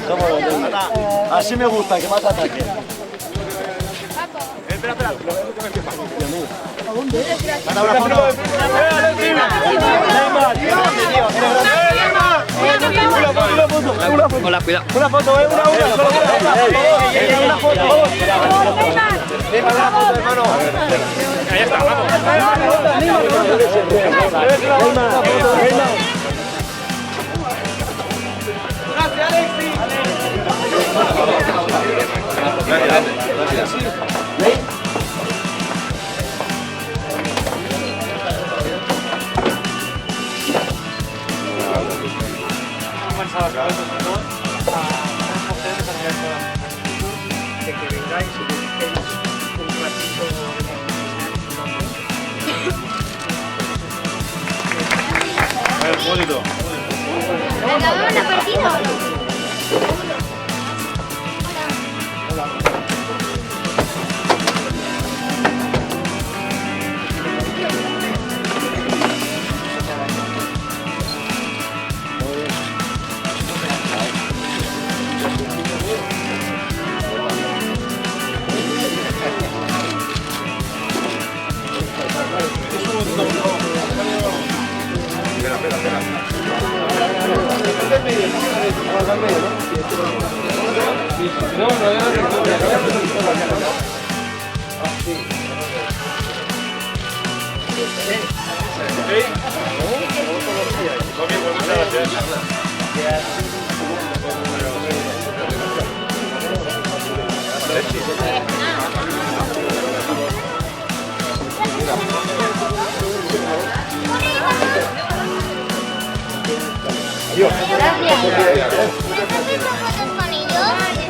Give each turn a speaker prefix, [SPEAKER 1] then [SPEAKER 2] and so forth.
[SPEAKER 1] Somos dos. Así me gusta, que más ataque. Espera.
[SPEAKER 2] Hola, cuidado.
[SPEAKER 1] Una foto, una foto. Hermano.
[SPEAKER 2] Ahí está, vamos.
[SPEAKER 1] Gracias, Alexi. Gracias.
[SPEAKER 3] De que vengáis y dediquéis un ratito
[SPEAKER 1] Bonito.
[SPEAKER 4] ¿Acabamos la partida o no? Gracias. ¿Estás haciendo fotos con ellos?